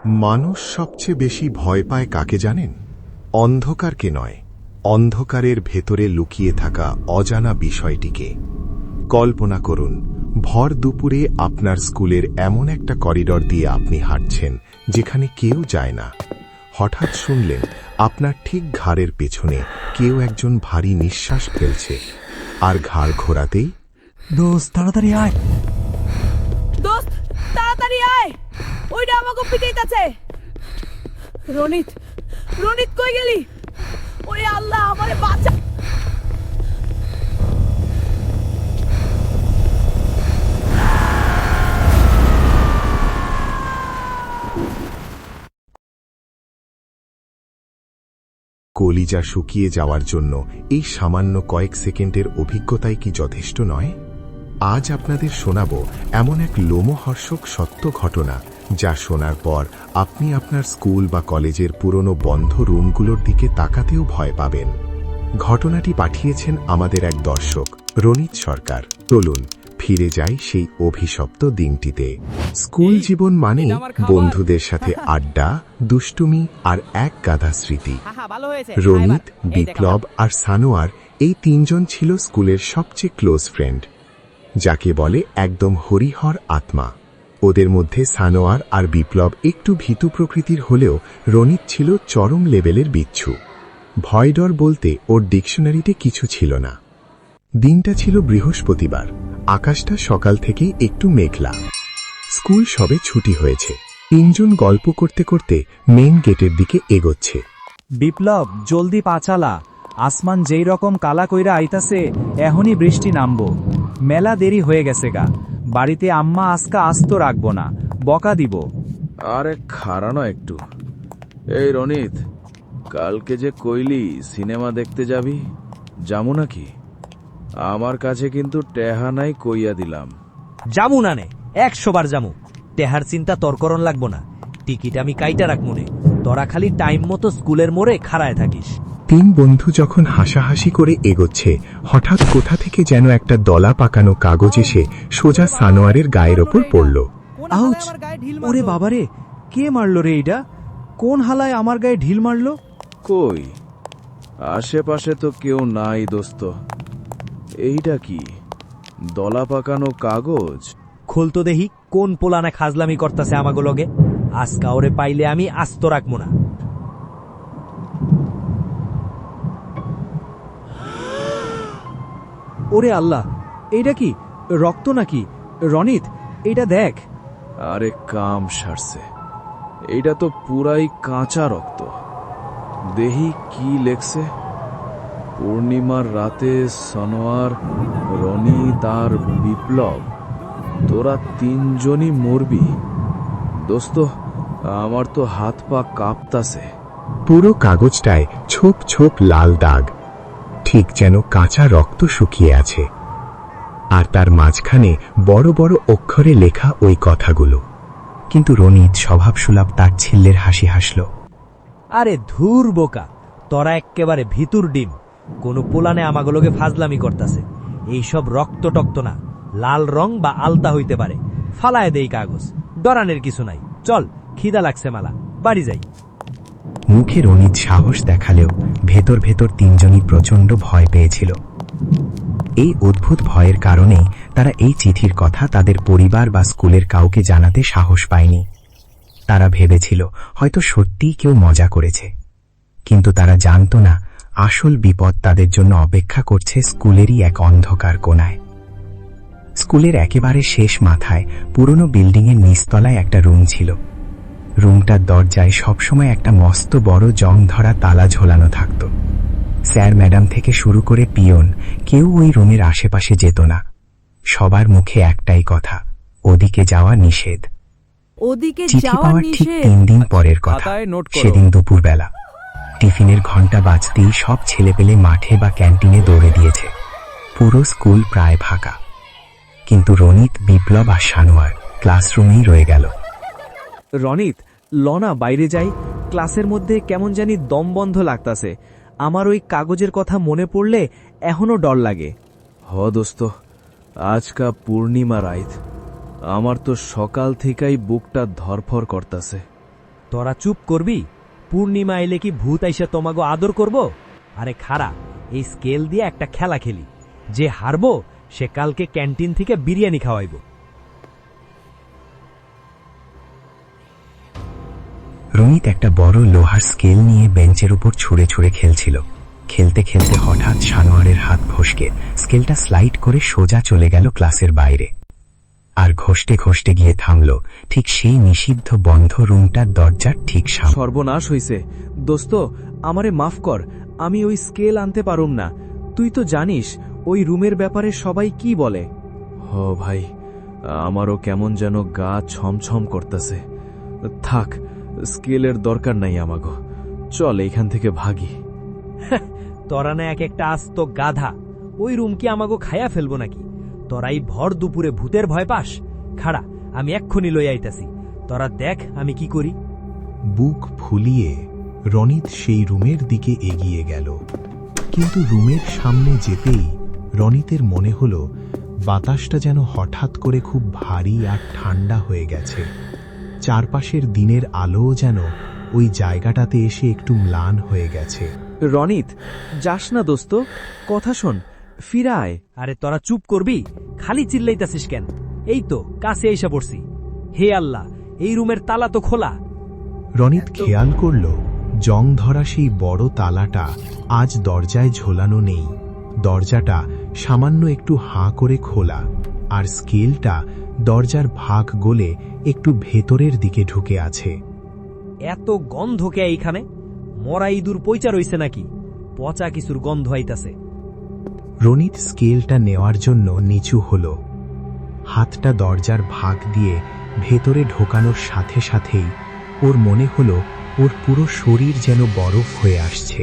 মানুষ সবচেয়ে বেশি ভয় পায় কাকে জানেন? অন্ধকারকে নয়, অন্ধকারের ভেতরে লুকিয়ে থাকা অজানা বিষয়টিকে। কল্পনা করুন, ভর দুপুরে আপনার স্কুলের এমন একটা করিডর দিয়ে আপনি হাঁটছেন যেখানে কেউ যায় না। হঠাৎ শুনলেন আপনার ঠিক ঘাড়ের পেছনে কেউ একজন ভারী নিঃশ্বাস ফেলছে, আর ঘাড় ঘোরাতেই দোস্ত তাড়াতাড়ি আয়। দোস্ত তাড়াতাড়ি আয়, ওইটা আমাকে পিটাইতাছে। রনিত, রনিত কই গেলি? ওরে আল্লাহ, আমারে বাঁচা। কলিজা শুকিয়ে যাওয়ার জন্য এই সামান্য কয়েক সেকেন্ডের অভিজ্ঞতাই কি যথেষ্ট নয়? আজ আপনাদের শোনাব এমন এক লোমহর্ষক সত্য ঘটনা, যা শোনার পর আপনি আপনার স্কুল বা কলেজের পুরনো বন্ধ রুমগুলোর দিকে তাকাতেও ভয় পাবেন। ঘটনাটি পাঠিয়েছেন আমাদের এক দর্শক রনিত সরকার। চলুন ফিরে যাই সেই অভিশপ্ত দিনটিতে। স্কুল জীবন মানে বন্ধুদের সাথে আড্ডা, দুষ্টুমি আর এক গাধা স্মৃতি। রনিত, বিপ্লব আর সানোয়ার এই তিনজন ছিল স্কুলের সবচেয়ে ক্লোজ ফ্রেন্ড, যাকে বলে একদম হরিহর আত্মা। ওদের মধ্যে সানোয়ার আর বিপ্লব একটু ভীতু প্রকৃতির হলেও রনিত ছিল চরম লেভেলের বিচ্ছু। ভয়ডর বলতে ওর ডিকশনারিতে কিছু ছিল না। দিনটা ছিল বৃহস্পতিবার। আকাশটা সকাল থেকে একটু মেঘলা। স্কুল সবে ছুটি হয়েছে। তিনজন গল্প করতে করতে মেইন গেটের দিকে এগোচ্ছে। বিপ্লব, জলদি পাচালা, আসমান যেই রকম কালা কইরা আইতাছে, এখনই বৃষ্টি নামবো। মেলা দেরি হয়ে গেছে গা। বাড়িতে আম্মা আজকা আস্ত রাখবো না, বকা দিব। আরে খারানো একটু। এই রনিত, কালকে যে কইলি সিনেমা দেখতে যাবি, যামু নাকি? আমার কাছে কিন্তু টেহা নাই, কইয়া দিলাম। জামু না নে, 100 বার জামু। টেহার চিন্তা তোর করন লাগবো না। টিকিট আমি কাইটা রাখবো নে। তোরা খালি টাইম মতো স্কুলের মোড়ে খাড়ায় থাকিস। তিন বন্ধু যখন হাসাহাসি করে এগোচ্ছে, হঠাৎ কোথা থেকে যেন একটা দলা পাকানো কাগজ এসে সোজা সানোয়ারের গায়ের ওপর পড়ল। আউচ! ওরে বাবারে, কে মারলো রে এইটা? কোন হালায় আমার গায়ে ঢিল মারলো? কই, আশেপাশে তো কেউ নাই দোস্ত। এইটা কি, দলা পাকানো কাগজ? খুলতো দেহি কোন পোলানে খাজলামি করতেছে আমাগো লগে। আজকা ওরে পাইলে আমি আস্ত রাখবো না। ওরে আল্লাহ, এইটা কি রক্ত নাকি? রনিত, এইটা দেখ। আরে কাম সারছে, এইটা তো পুরাই কাঁচা রক্ত। দেহি কি লেখছে? পূর্ণিমার রাতে সানোয়ার, রনিত আর বিপ্লব, তোরা তিনজনই মরবি। দোস্ত, আমার তো হাত পা কাঁপতাছে। পুরো কাগজটায় ছোপ ছোপ লাল দাগ, ঠিক যেন কাঁচা রক্ত শুকিয়ে আছে। আর তার মাঝখানে বড় বড় অক্ষরে লেখা ওই কথাগুলো। কিন্তু রনিত স্বভাবসুলভ তার ছিল্লের হাসি হাসল। আরে ধুর বোকা, তোরা এক্কেবারে ভিতুর ডিম। কোন পোলানে আমাগুলোকে ফাজলামি করতেছে। এইসব রক্ত টক্ত না, লাল রং বা আলতা হইতে পারে। ফালায় দেই কাগজ, ডরানের কিছু নাই। চল, খিদা লাগছে মেলা, বাড়ি যাই। মুখে রনিত সাহস দেখালেও ভেতর ভেতর তিনজনই প্রচণ্ড ভয় পেয়েছিল। এই অদ্ভুত ভয়ের কারণেই তারা এই চিঠির কথা তাদের পরিবার বা স্কুলের কাউকে জানাতে সাহস পায়নি। তারা ভেবেছিল হয়তো সত্যিই কেউ মজা করেছে, কিন্তু তারা জানত না আসল বিপদ তাদের জন্য অপেক্ষা করছে স্কুলেরই এক অন্ধকার কোণায়। স্কুলের একেবারে শেষ মাথায় পুরনো বিল্ডিংয়ের নিচতলায় একটা রুম ছিল। রুমটার দরজায় সবসময় একটা মস্ত বড় জং ধরা তালা ঝোলানো থাকত। স্যার ম্যাডাম থেকে শুরু করে পিয়ন কেউ ওই রুমের আশেপাশে যেত না। সবার মুখে একটাই কথা, ওদিকে যাওয়া নিষেধ। চিঠি পাওয়ার ঠিক 3 দিন পরের কথা। সেদিন দুপুরবেলা টিফিনের ঘন্টা বাজতেই সব ছেলেপেলে মাঠে বা ক্যান্টিনে দৌড়ে দিয়েছে। পুরো স্কুল প্রায় ফাঁকা, কিন্তু রনিত, বিপ্লব আর সানোয়ার ক্লাসরুমেই রয়ে গেল। রনিত, লনা বাইরে যাই। ক্লাসের মধ্যে কেমন জানি দম বন্ধ লাগতাছে। আমার ওই কাগজের কথা মনে পড়লে এখনো ডর লাগে। হ দোস্ত, আজকা পূর্ণিমা রাইত। আমার তো সকাল থেকেই বুকটা ধরফর করতাছে। তোরা চুপ করবি? পূর্ণিমা এলে কি ভূত আইসা তোমাগো আদর করব? আরে খারা, এই স্কেল দিয়ে একটা খেলা খেলি, যে হারবো সে কালকে ক্যান্টিন থেকে বিরিয়ানি খাওয়াইব। রনিত একটা বড় লোহার স্কেল নিয়ে বেঞ্চের উপর ছুঁড়ে ছুঁড়ে খেলছিল। খেলতে খেলতে হঠাৎ সানোয়ারের হাত ফসকে স্কেলটা স্লাইড করে সোজা চলে গেল ক্লাসের বাইরে, আর ঘষতে ঘষতে গিয়ে থামল ঠিক সেই নিষিদ্ধ বন্ধ রুমটার দরজার ঠিক সামনে। সর্বনাশ হইছে। দোস্ত, আমারে মাফ কর, আমি ওই স্কেল আনতে পারুম না। তুই তো জানিস ওই রুমের ব্যাপারে সবাই কি বলে। হ ভাই, আমারও কেমন যেন গা ছমছম করতেছে। থাক, স্কেলের দরকার নাই আমাগো, চল এইখান থেকে ভাগি। তোরা না এক একটা আস্ত গাধা, ওই রুম কি আমাগো খায়া ফেলবো নাকি? তোরাই ভর দুপুরে ভূতের ভয় পাস? খাড়া, আমি এক্ষুনি লই আইতাছি, তোরা দেখ আমি কি করি। বুক ফুলিয়ে রনিত সেই রুমের দিকে এগিয়ে গেল, কিন্তু রুমের সামনে যেতেই রনিতের মনে হল বাতাসটা যেন হঠাৎ করে খুব ভারী আর ঠান্ডা হয়ে গেছে। চারপাশের দিনের আলোও যেন ওই জায়গাটাতে এসে একটু ম্লান হয়ে গেছে। রনিত, যাস না দোস্ত, কথা শোন, ফিরায়। আরে তোরা চুপ করবি? খালি চিল্লাইতাছিস কেন? এই তো কাছে এসে পড়ছি। হে আল্লাহ, এই রুমের তালা তো খোলা। রনিত খেয়াল করল জং ধরা সেই বড় তালাটা আজ দরজায় ঝোলানো নেই। দরজাটা সামান্য একটু হাঁ করে খোলা, আর স্কেলটা দরজার ভাগ গলে একটু ভেতরের দিকে ঢুকে আছে। এত গন্ধ কে এইখানে? মরা ইঁদুর পয়চা রইছে নাকি? পচা কিছুর গন্ধ আইতাছে। রনিত স্কেলটা নেওয়ার জন্য নিচু হল। হাতটা দরজার ভাগ দিয়ে ভেতরে ঢোকানোর সাথে সাথেই ওর মনে হল ওর পুরো শরীর যেন বরফ হয়ে আসছে।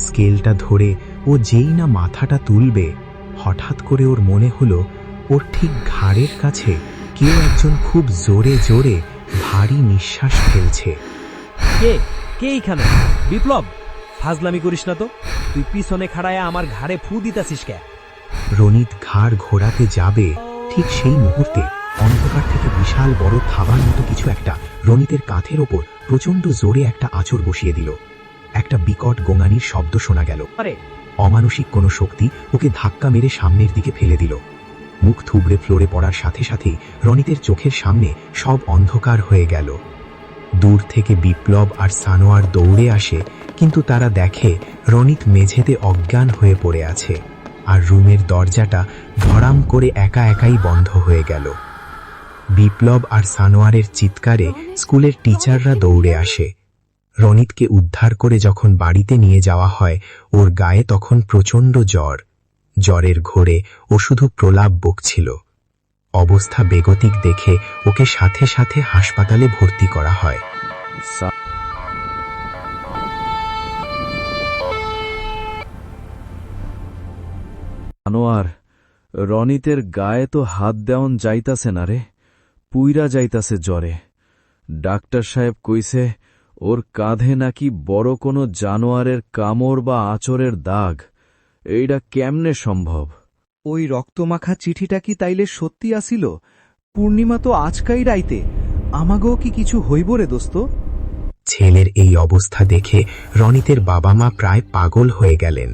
স্কেলটা ধরে ও যেই না মাথাটা তুলবে, হঠাৎ করে ওর মনে হল ওর ঠিক ঘাড়ের কাছে কেউ একজন খুব জোরে জোরে ভারী নিঃশ্বাস ফেলছে। কে কে এইখানে? বিপ্লব, ফাজলামি করিস না তো। তুই পিছনে খাড়ায় আমার ঘাড়ে ফু দিতাছিস কে? রনিত ঘাড় ঘোরাতে যাবে, ঠিক সেই মুহূর্তে অন্ধকার থেকে বিশাল বড় থাবার মতো কিছু একটা রনিতের কাঁধের ওপর প্রচন্ড জোরে একটা আঁচড় বসিয়ে দিল। একটা বিকট গোঙানির শব্দ শোনা গেল। আরে অমানসিক কোনো শক্তি ওকে ধাক্কা মেরে সামনের দিকে ফেলে দিল। মুখ থুবড়ে ফ্লোরে পড়ার সাথে সাথেই রনিতের চোখের সামনে সব অন্ধকার হয়ে গেল। দূর থেকে বিপ্লব আর সানোয়ার দৌড়ে আসে, কিন্তু তারা দেখে রনিত মেঝেতে অজ্ঞান হয়ে পড়ে আছে, আর রুমের দরজাটা ধড়াম করে একা একাই বন্ধ হয়ে গেল। বিপ্লব আর সানোয়ারের চিৎকারে স্কুলের টিচাররা দৌড়ে আসে। রনিতকে উদ্ধার করে যখন বাড়িতে নিয়ে যাওয়া হয়, ওর গায়ে তখন প্রচণ্ড জ্বর। জ্বরের ঘোরে ও শুধু প্রলাপ বকছিল। অবস্থা বেগতিক দেখে ওকে সাথে সাথে হাসপাতালে ভর্তি করা হয়। আনোয়ার, রনিতের গায়ে তো হাত দেওয়ান যাইতাছে না রে, পুইরা যাইতাছে জ্বরে। ডাক্তার সাহেব কইছে ওর কাঁধে নাকি বড় কোনো জানোয়ারের কামড় বা আঁচড়ের দাগ। এইটা কেমনে সম্ভব? ওই রক্তমাখা চিঠিটা কি তাইলে সত্যি আসিল? পূর্ণিমা তো আজকাই রাইতে, আমাগো কি কিছু হইব রে দোস্ত? ছেলের এই অবস্থা দেখে রনিতের বাবা মা প্রায় পাগল হয়ে গেলেন।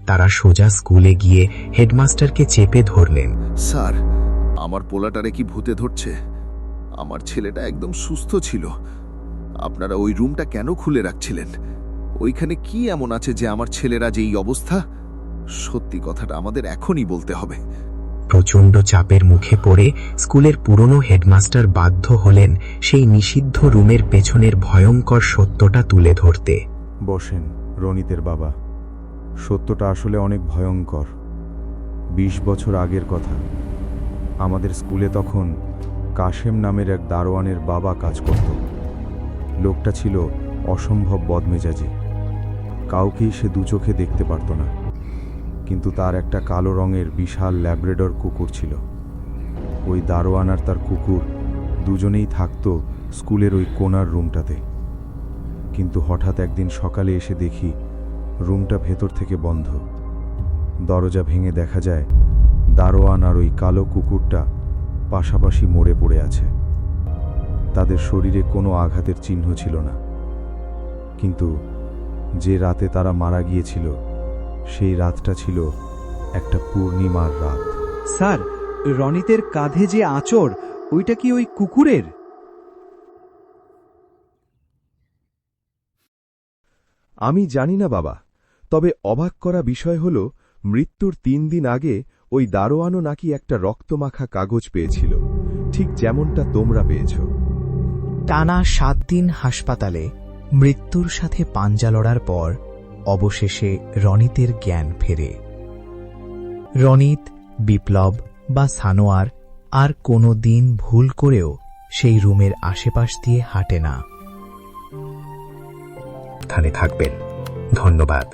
তারা সোজা স্কুলে গিয়ে হেডমাস্টারকে চেপে ধরলেন। স্যার, আমার পোলাটারে কি ভূতে ধরছে? আমার ছেলেটা একদম সুস্থ ছিল। আপনারা ওই রুমটা কেন খুলে রাখছিলেন? ওইখানে কি এমন আছে যে আমার ছেলেরা যে এই অবস্থা? সত্যি কথাটা আমাদের এখনই বলতে হবে। প্রচণ্ড চাপের মুখে পড়ে স্কুলের পুরনো হেডমাস্টার বাধ্য হলেন সেই নিষিদ্ধ রুমের পেছনের ভয়ঙ্কর সত্যটা তুলে ধরতে। বসেন রনিতের বাবা, সত্যটা আসলে অনেক ভয়ঙ্কর। 20 বছর আগের কথা। আমাদের স্কুলে তখন কাশেম নামের এক দারোয়ানের বাবা কাজ করত। লোকটা ছিল অসম্ভব বদমেজাজি। কাউকেই সে দুচোখে দেখতে পারত না, কিন্তু তার একটা কালো রঙের বিশাল ল্যাব্রাডর কুকুর ছিল। ওই দারোয়ান আর তার কুকুর দুজনেই থাকত স্কুলের ওই কোণার রুমটাতে। কিন্তু হঠাৎ একদিন সকালে এসে দেখি রুমটা ভেতর থেকে বন্ধ। দরজা ভেঙে দেখা যায় দারোয়ান আর ওই কালো কুকুরটা পাশাপাশি মরে পড়ে আছে। তাদের শরীরে কোনো আঘাতের চিহ্ন ছিল না, কিন্তু যে রাতে তারা মারা গিয়েছিল সেই রাতটা ছিল একটা পূর্ণিমার রাত। স্যার, রনিতের কাঁধে যে আঁচড়, ওইটা কি ওই কুকুরের? আমি জানি না বাবা, তবে অবাক করা বিষয় হল মৃত্যুর 3 দিন আগে ওই দারোয়ানও নাকি একটা রক্তমাখা কাগজ পেয়েছিল, ঠিক যেমনটা তোমরা পেয়েছ। টানা 7 দিন হাসপাতালে মৃত্যুর সাথে পাঞ্জা লড়ার পর অবশেষে রনিতের জ্ঞান ফেরে। রনিত, বিপ্লব বা সানোয়ার আর কোনো দিন ভুল করেও সেই রুমের আশেপাশ দিয়ে হাঁটে না। থাকবেন। ধন্যবাদ।